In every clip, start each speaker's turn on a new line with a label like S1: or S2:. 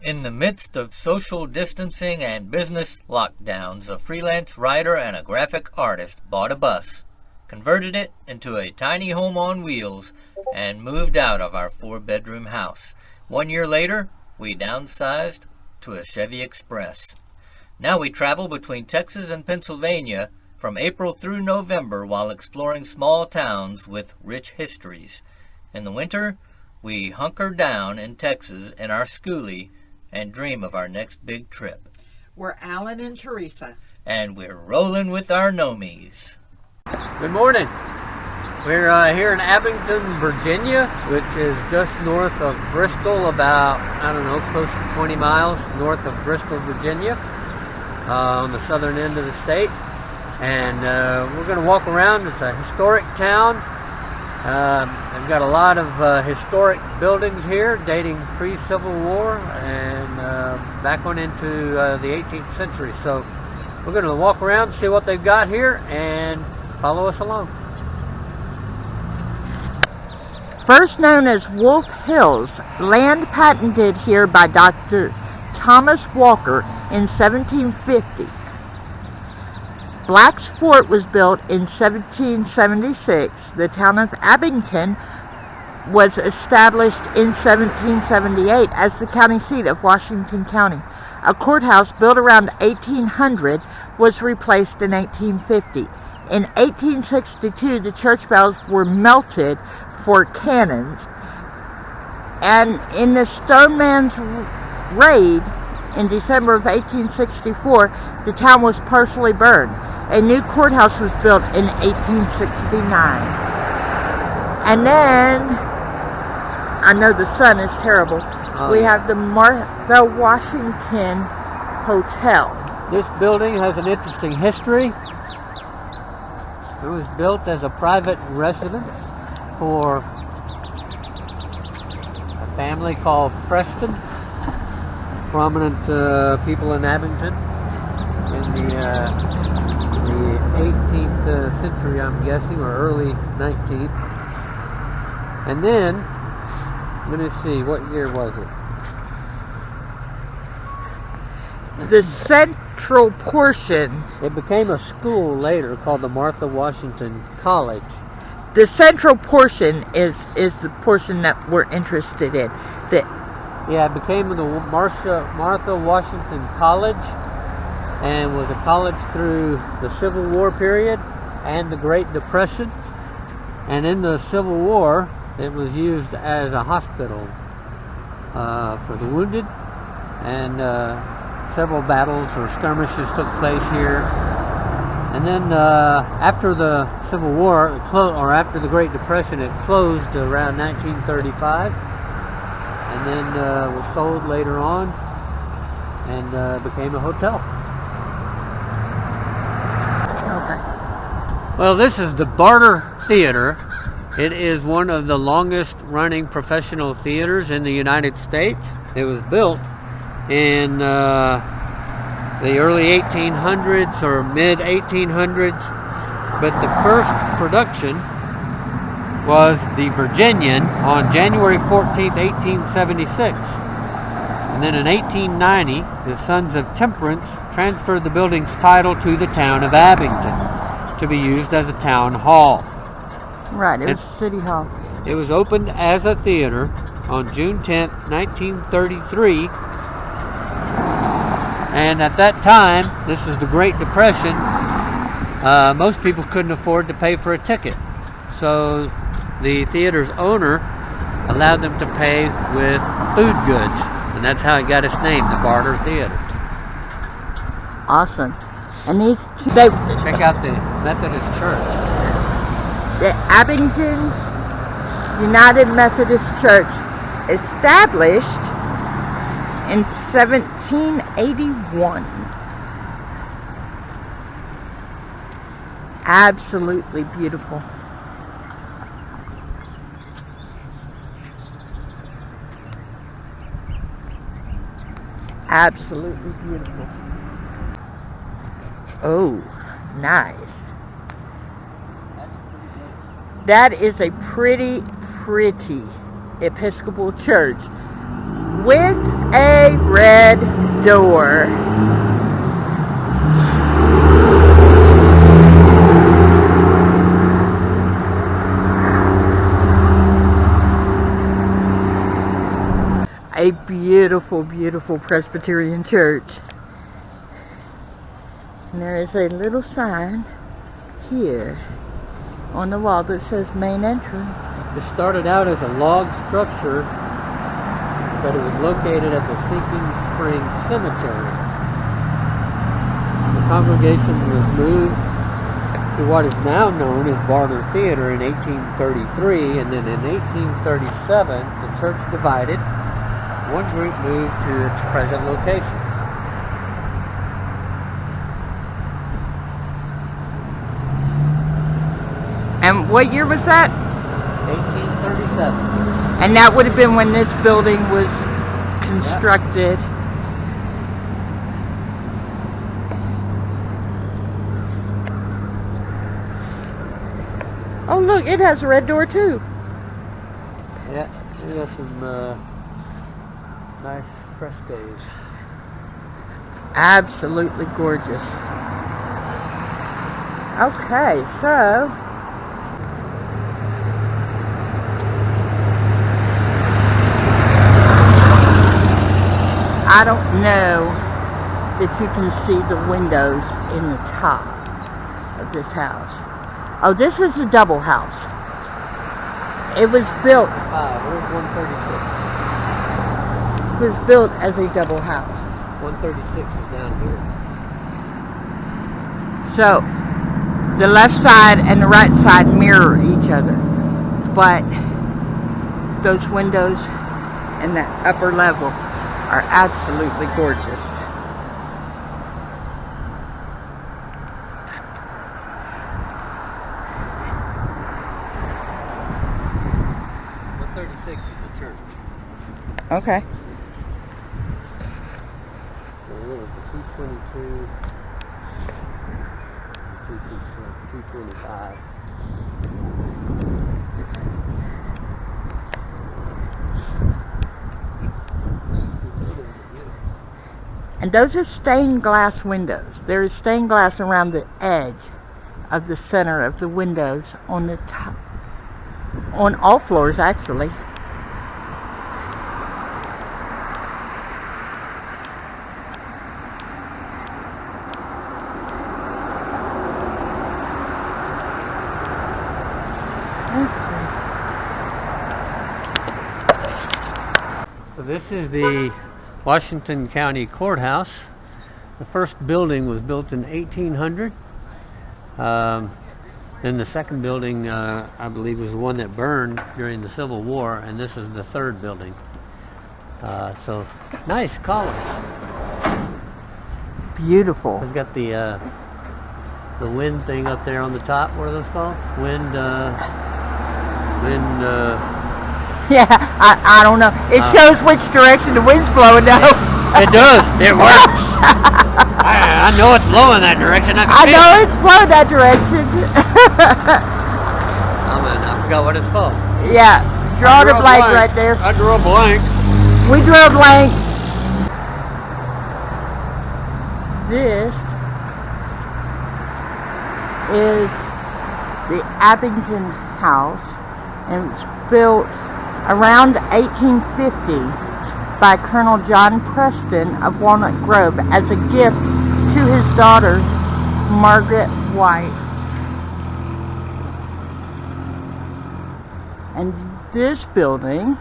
S1: In the midst of social distancing and business lockdowns, a freelance writer and a graphic artist bought a bus, converted it into a tiny home on wheels, and moved out of our 4-bedroom house. 1 year later, we downsized to a Chevy Express. Now we travel between Texas and Pennsylvania from April through November while exploring small towns with rich histories. In the winter, we hunker down in Texas in our schoolie and dream of our next big trip.
S2: We're Alan and Teresa.
S1: And we're rolling with our gnomies.
S3: Good morning. We're here in Abingdon, Virginia, which is just north of Bristol, about, close to 20 miles north of Bristol, Virginia, on the southern end of the state. And we're going to walk around. It's a historic town. They've got a lot of historic buildings here dating pre-Civil War and back on into the 18th century. So we're going to walk around, see what they've got here, and follow us along.
S4: First known as Wolf Hills, land patented here by Dr. Thomas Walker in 1750. Black's Fort was built in 1776. The town of Abingdon was established in 1778 as the county seat of Washington County. A courthouse built around 1800 was replaced in 1850. In 1862, the church bells were melted for cannons. And in the Stoneman's raid in December of 1864, the town was partially burned. A new courthouse was built in 1869. And then, I know the sun is terrible, we have the Martha Washington Hotel.
S3: This building has an interesting history. It was built as a private residence for a family called Preston, prominent people in Abingdon in the 18th century, I'm guessing, or early 19th. And then, let me see, what year was it?
S4: The central portion.
S3: It became a school later called the Martha Washington College.
S4: The central portion is the portion that we're interested in.
S3: Yeah, it became the Martha Washington College, and was a college through the Civil War period and the Great Depression. And in the Civil War, it was used as a hospital for the wounded, and several battles or skirmishes took place here. And then after the Civil War, or after the Great Depression, it closed around 1935, and then was sold later on and became a hotel. Well, this is the Barter Theater. It is one of the longest running professional theaters in the United States. It was built in the early 1800s or mid 1800s, but the first production was the Virginian on January 14th, 1876. And then in 1890, the Sons of Temperance transferred the building's title to the town of Abingdon to be used as a town hall.
S4: Right, it was City Hall.
S3: It was opened as a theater on June 10th, 1933. And at that time, this is the Great Depression, most people couldn't afford to pay for a ticket. So the theater's owner allowed them to pay with food goods. And that's how it got its name, the Barter Theater.
S4: Awesome. And these
S3: check out the Methodist Church.
S4: The Abingdon United Methodist Church, established in 1781. Absolutely beautiful. Absolutely beautiful. Oh, nice. That is a pretty Episcopal church. with a red door. A beautiful, beautiful Presbyterian church. And there is a little sign here on the wall that says main entrance.
S3: It started out as a log structure, but it was located at the Sinking Spring Cemetery. The congregation was moved to what is now known as Barter Theater in 1833, and then in 1837 the church divided. One group moved to its present location.
S4: And what year was that?
S3: 1837.
S4: And that would have been when this building was constructed. Oh, look, it has a red door too.
S3: Yeah, it has some nice frescoes.
S4: Absolutely gorgeous. Okay, so I don't know that you can see the windows in the top of this house. Oh, this is a double house. It was built.
S3: Where's 136?
S4: It was built as a double house.
S3: 136 is down here.
S4: So the left side and the right side mirror each other, but those windows in that upper level are absolutely gorgeous. Okay.
S3: So what is it, 222, 225.
S4: And those are stained glass windows. There is stained glass around the edge of the center of the windows on the top, on all floors actually.
S3: So this is the Washington County Courthouse. The first building was built in 1800. Then the second building, I believe, was the one that burned during the Civil War, and this is the third building. So nice columns.
S4: Beautiful.
S3: It's got the wind thing up there on the top. What are those called? Wind.
S4: Yeah, I don't know. It shows which direction the wind's blowing though.
S3: It does. It works. I know it's blowing that direction.
S4: I know it's blowing that direction.
S3: I forgot what it's called.
S4: Yeah, draw the blank right there.
S3: I drew a blank.
S4: We drew a blank. This is the Abingdon house, and it's built around 1850 by Colonel John Preston of Walnut Grove as a gift to his daughter, Margaret White. And this building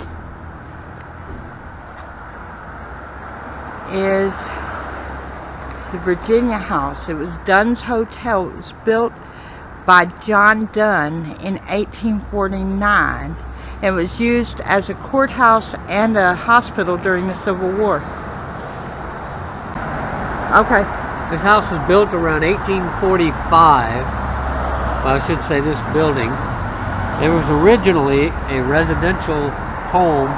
S4: is the Virginia House. It was Dunn's Hotel. It was built by John Dunn in 1849. It was used as a courthouse and a hospital during the Civil War. Okay.
S3: This house was built around 1845. Well, I should say this building. It was originally a residential home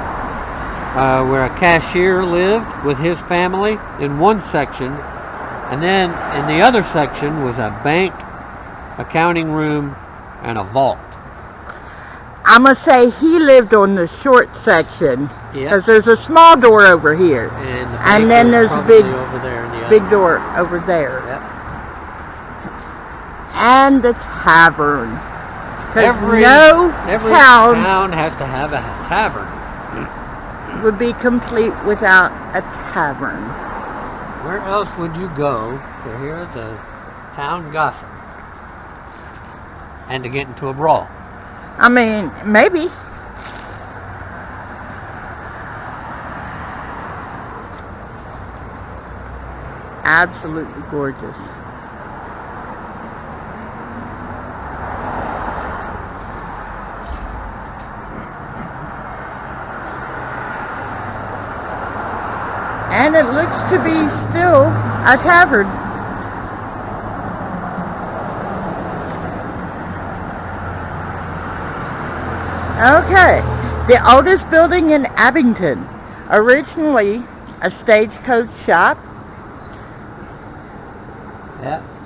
S3: where a cashier lived with his family in one section, and then in the other section was a bank, accounting room, and a vault.
S4: I must say he lived on the short section.
S3: Yeah.
S4: Because there's a small door over here.
S3: And
S4: then there's a big,
S3: over there in the
S4: big door over there.
S3: Yep.
S4: And the tavern.
S3: Every
S4: every
S3: town has to have a tavern.
S4: Would be complete without a tavern.
S3: Where else would you go to hear the town gossip and to get into a brawl?
S4: I mean, maybe. Absolutely gorgeous. And it looks to be still a tavern. Okay. The oldest building in Abingdon. Originally a stagecoach shop,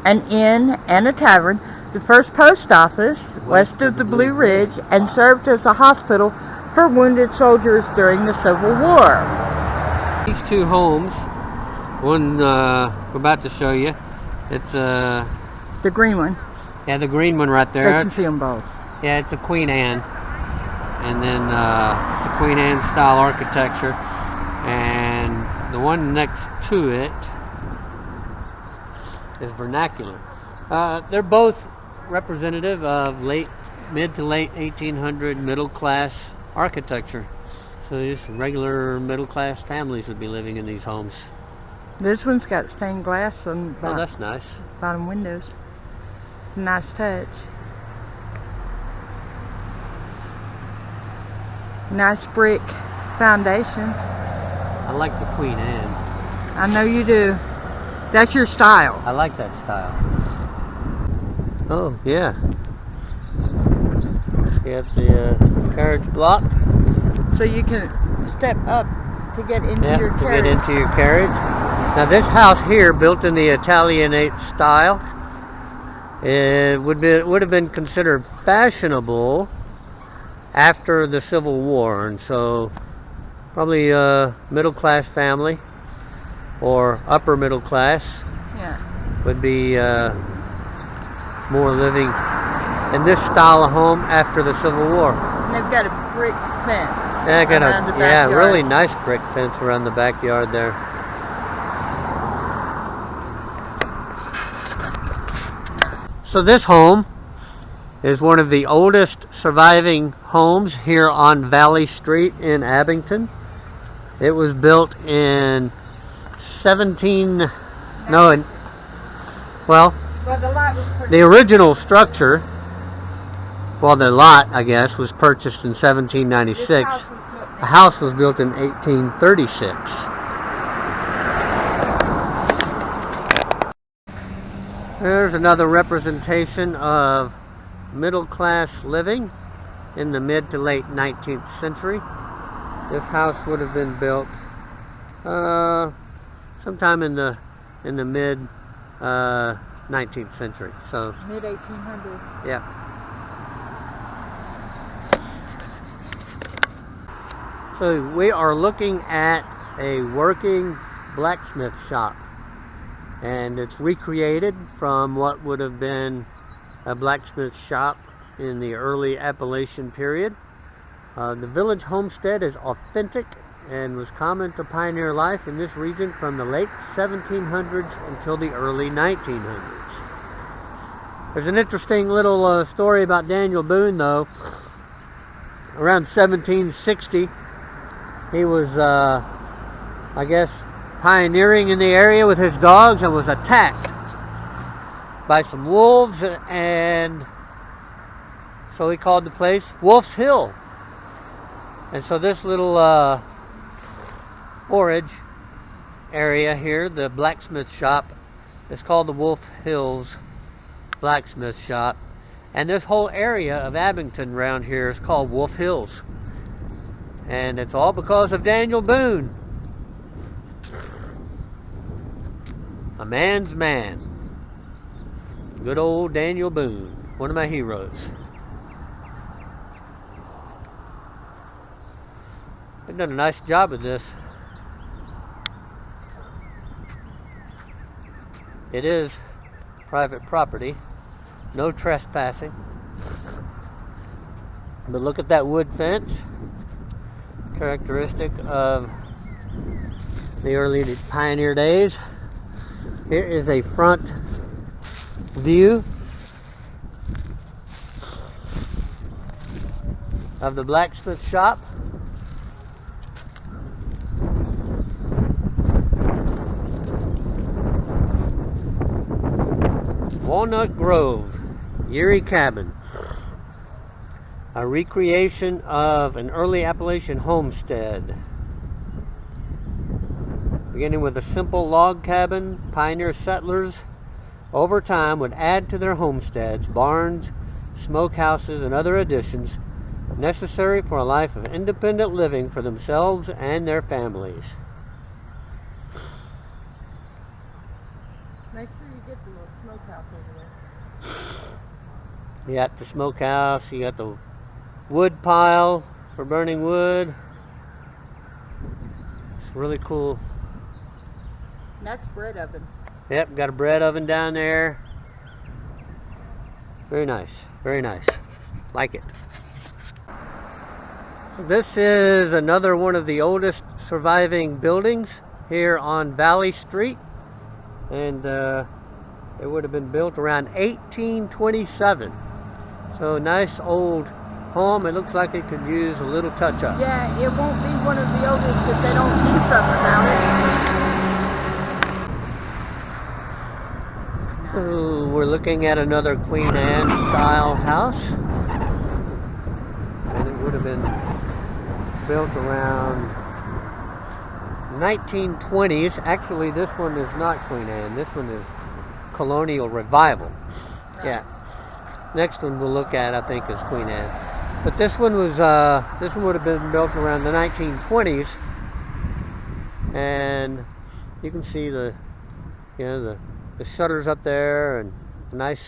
S4: an inn, and a tavern. The first post office west of the Blue Ridge, and served as a hospital for wounded soldiers during the Civil War.
S3: These two homes, one we're about to show you, it's
S4: the green one.
S3: Yeah, the green one right there.
S4: You can see them both.
S3: Yeah, it's a Queen Anne, and then the Queen Anne style architecture, and the one next to it is vernacular. They're both representative of mid to late 1800 middle class architecture. So just regular middle class families would be living in these homes.
S4: This one's got stained glass on the
S3: that's nice.
S4: Bottom windows. Nice touch. Nice brick foundation.
S3: I like the Queen Anne.
S4: I know you do. That's your style.
S3: I like that style. Oh, yeah. You have the carriage block.
S4: So you can step up to get into your carriage.
S3: To get into your carriage. Now this house here, built in the Italianate style, it would have been considered fashionable after the Civil War, and so probably a middle class family or upper middle class would be more living in this style of home after the Civil War.
S4: And they've got a brick fence.
S3: Really nice brick fence around the backyard there. So this home is one of the oldest surviving homes here on Valley Street in Abingdon. It was built in the original structure, the lot, I guess, was purchased in 1796. The house was built in 1836. There's another representation of middle class living in the mid to late 19th century. This house would have been built sometime in the mid 19th century. So
S4: mid 1800s.
S3: Yeah. So we are looking at a working blacksmith shop, and it's recreated from what would have been a blacksmith shop in the early Appalachian period. The village homestead is authentic and was common to pioneer life in this region from the late 1700s until the early 1900s. There's an interesting little story about Daniel Boone, though. Around 1760, he was, I guess, pioneering in the area with his dogs and was attacked by some wolves, and so he called the place Wolf's Hill. And so this little forage area here, the blacksmith shop, is called the Wolf Hills Blacksmith Shop. And this whole area of Abingdon around here is called Wolf Hills. And it's all because of Daniel Boone. A man's man. Good old Daniel Boone. One of my heroes. They've done a nice job of this. It is private property. No trespassing. But look at that wood fence. Characteristic of the early pioneer days. Here is a front view of the blacksmith shop. Walnut Grove, Erie Cabin, a recreation of an early Appalachian homestead. Beginning with a simple log cabin, pioneer settlers over time would add to their homesteads barns, smokehouses, and other additions necessary for a life of independent living for themselves and their families.
S4: Make sure you get the little smokehouse over there.
S3: You got the smokehouse, you got the wood pile for burning wood. It's really cool.
S4: And that's bread oven.
S3: Yep, got a bread oven down there. Very nice, very nice. Like it. This is another one of the oldest surviving buildings here on Valley Street. And it would have been built around 1827. So a nice old home. It looks like it could use a little touch-up.
S4: Yeah, it won't be one of the oldest if they don't do something about it.
S3: So we're looking at another Queen Anne style house. And it would have been built around 1920s. Actually, this one is not Queen Anne. This one is Colonial Revival. Yeah. Next one we'll look at, I think, is Queen Anne. But this one was this one would have been built around the 1920s, and you can see the the shutters up there and nice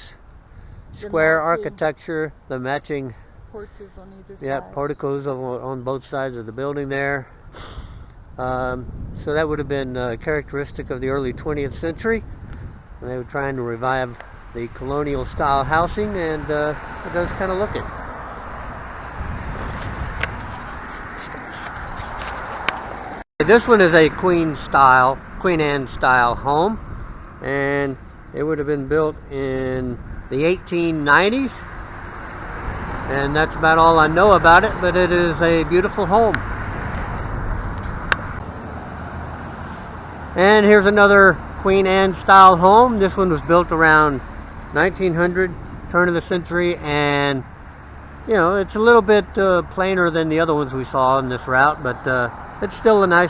S3: square architecture, the matching
S4: Porches on either side.
S3: porticos on both sides of the building there. So that would have been characteristic of the early 20th century. And they were trying to revive the colonial style housing, and it does kind of look it. This one is a Queen Anne style home, and it would have been built in the 1890s. And that's about all I know about it, but it is a beautiful home. And here's another Queen Anne style home. This one was built around 1900, turn of the century, and you know, it's a little bit plainer than the other ones we saw in this route, but it's still a nice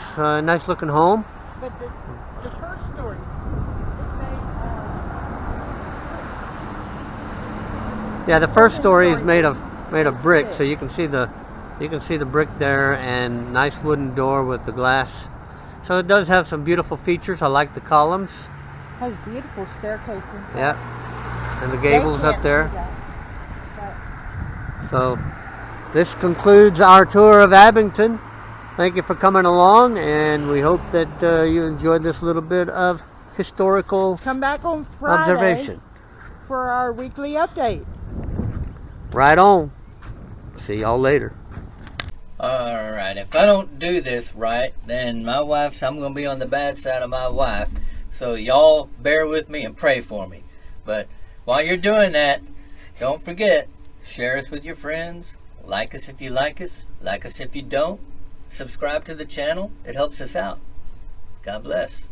S3: looking home.
S4: But the first story,
S3: the first story is made of brick, so you can see the brick there, and nice wooden door with the glass. So it does have some beautiful features. I like the columns.
S4: has beautiful staircases.
S3: Yep. And the gables up there. So this concludes our tour of Abingdon. Thank you for coming along, and we hope that you enjoyed this little bit of historical
S4: Come back on Friday
S3: observation.
S4: For our weekly update.
S3: Right on. See y'all later.
S1: Alright, if I don't do this right, then I'm going to be on the bad side of my wife. So y'all bear with me and pray for me. But while you're doing that, don't forget, share us with your friends. Like us if you like us if you don't. Subscribe to the channel. It helps us out. God bless.